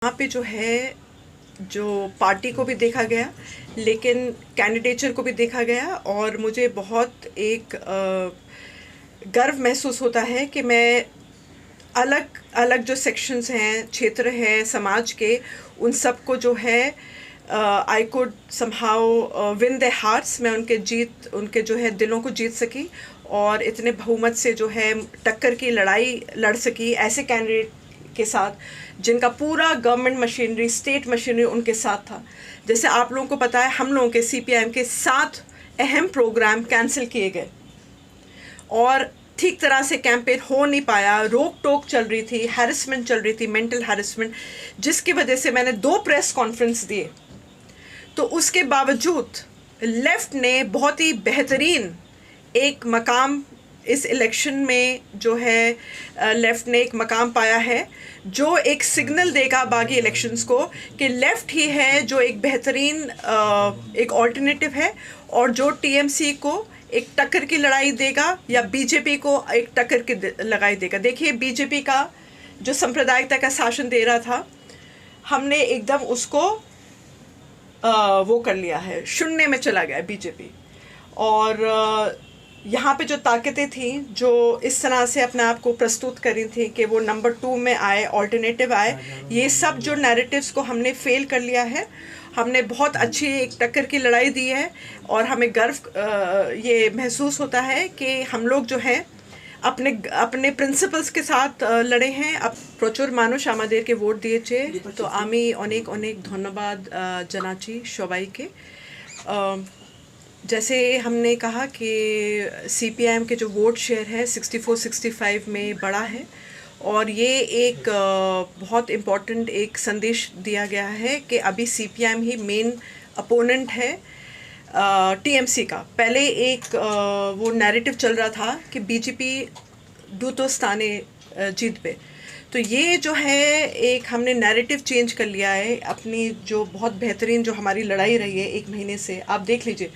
यहाँ पे जो है जो पार्टी को भी देखा गया, लेकिन कैंडिडेचर को भी देखा गया और मुझे बहुत एक गर्व महसूस होता है कि मैं अलग अलग जो सेक्शंस हैं, क्षेत्र हैं समाज के, उन सब को जो है I could somehow win the hearts. मैं उनके जो है दिलों को जीत सकी और इतने बहुमत से जो है टक्कर की लड़ाई लड़ सकी ऐसे कैंडिडेट के साथ जिनका पूरा गवर्नमेंट मशीनरी, स्टेट मशीनरी उनके साथ था। जैसे आप लोगों को पता है, हम लोगों के CPIM के 7 अहम प्रोग्राम कैंसिल किए गए और ठीक तरह से कैंपेन हो नहीं पाया। रोक टोक चल रही थी, हैरेसमेंट चल रही थी, मेंटल हैरेसमेंट, जिसकी वजह से मैंने 2 प्रेस कॉन्फ्रेंस दिए। तो उसके बावजूद लेफ़्ट ने बहुत ही बेहतरीन एक मकाम इस इलेक्शन में जो है लेफ़्ट ने एक मकाम पाया है, जो एक सिग्नल देगा बाकी इलेक्शंस को कि लेफ़्ट ही है जो एक बेहतरीन एक ऑल्टरनेटिव है और जो TMC को एक टक्कर की लड़ाई देगा या BJP को एक टक्कर की लड़ाई देगा। देखिए, BJP का जो सांप्रदायिकता का शासन दे रहा था, हमने एकदम उसको वो कर लिया है, शून्य में चला गया BJP। और यहाँ पे जो ताकतें थी जो इस तरह से अपने आप को प्रस्तुत करी थी कि वो नंबर 2 में आए, ऑल्टरनेटिव आए, ये सब जो नैरेटिव्स को हमने फेल कर लिया है। हमने बहुत अच्छी एक टक्कर की लड़ाई दी है और हमें गर्व ये महसूस होता है कि हम लोग जो है अपने प्रिंसिपल्स के साथ लड़े हैं। अब प्रचुर মানুষ আমাদেরকে ভোট দিয়েছে, তো আমি অনেক অনেক ধন্যবাদ জানাচ্ছি সবাইকে। जैसे हमने कहा कि CPIM के जो वोट शेयर है 64-65 में बड़ा है और ये एक बहुत इम्पॉर्टेंट एक संदेश दिया गया है कि अभी CPIM ही मेन अपोनेंट है TMC का। पहले एक वो नैरेटिव चल रहा था कि BJP दूतो स्थाने जीत पे, तो ये जो है एक हमने नैरेटिव चेंज कर लिया है अपनी जो बहुत बेहतरीन जो हमारी लड़ाई रही है 1 महीने से। आप देख लीजिए,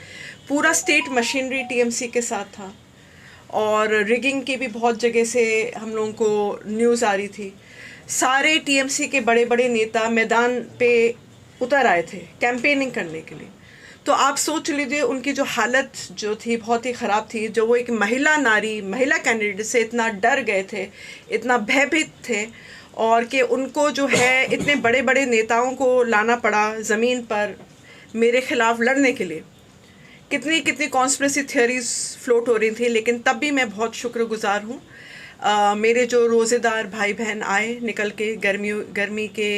पूरा स्टेट मशीनरी TMC के साथ था और रिगिंग की भी बहुत जगह से हम लोगों को न्यूज़ आ रही थी। सारे TMC के बड़े बड़े नेता मैदान पे उतर आए थे कैंपेनिंग करने के लिए। तो आप सोच लीजिए उनकी जो हालत जो थी बहुत ही ख़राब थी। जो वो एक महिला कैंडिडेट से इतना डर गए थे, इतना भयभीत थे और कि उनको जो है इतने बड़े बड़े नेताओं को लाना पड़ा ज़मीन पर मेरे ख़िलाफ़ लड़ने के लिए। कितनी कितनी कॉन्स्पिरेसी थियरीज़ फ्लोट हो रही थी, लेकिन तब भी मैं बहुत शुक्रगुज़ार हूँ। मेरे जो रोज़ेदार भाई बहन आए निकल के गर्मी के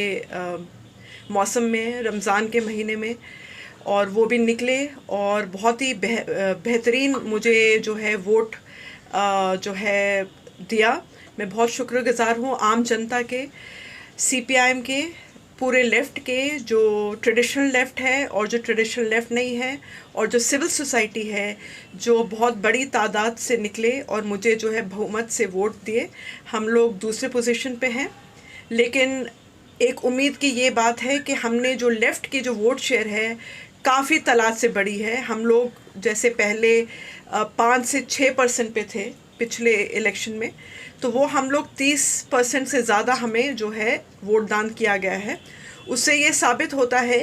मौसम में, रमज़ान के महीने में, और वो भी निकले और बहुत ही बेहतरीन मुझे जो है वोट जो है दिया। मैं बहुत शुक्रगुज़ार हूँ आम जनता के, CPIM के, पूरे लेफ़्ट के, जो ट्रेडिशनल लेफ़्ट है और जो ट्रेडिशनल लेफ़्ट नहीं है, और जो सिविल सोसाइटी है जो बहुत बड़ी तादाद से निकले और मुझे जो है बहुमत से वोट दिए। हम लोग दूसरे पोजीशन पे हैं, लेकिन एक उम्मीद की ये बात है कि हमने जो लेफ़्ट की जो वोट शेयर है काफ़ी तादाद से बड़ी है। हम लोग जैसे पहले 5 से 6% पे थे पिछले इलेक्शन में, तो वो हम लोग 30% से ज़्यादा हमें जो है वोट दान किया गया है। उससे ये साबित होता है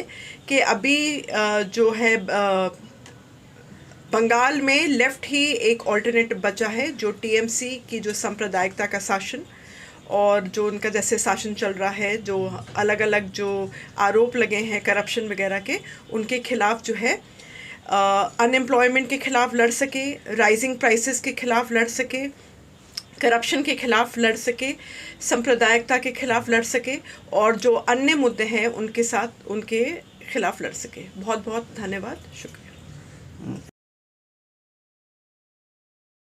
कि अभी जो है बंगाल में लेफ़्ट ही एक ऑल्टरनेटिव बचा है, जो TMC की जो सांप्रदायिकता का शासन और जो उनका जैसे शासन चल रहा है, जो अलग अलग जो आरोप लगे हैं करप्शन वगैरह के, उनके खिलाफ जो है अनएम्प्लॉयमेंट के खिलाफ लड़ सके, राइजिंग प्राइसेस के खिलाफ लड़ सके, करप्शन के खिलाफ लड़ सके, सांप्रदायिकता के खिलाफ लड़ सके और जो अन्य मुद्दे हैं उनके साथ उनके खिलाफ लड़ सके। बहुत बहुत धन्यवाद, शुक्रिया।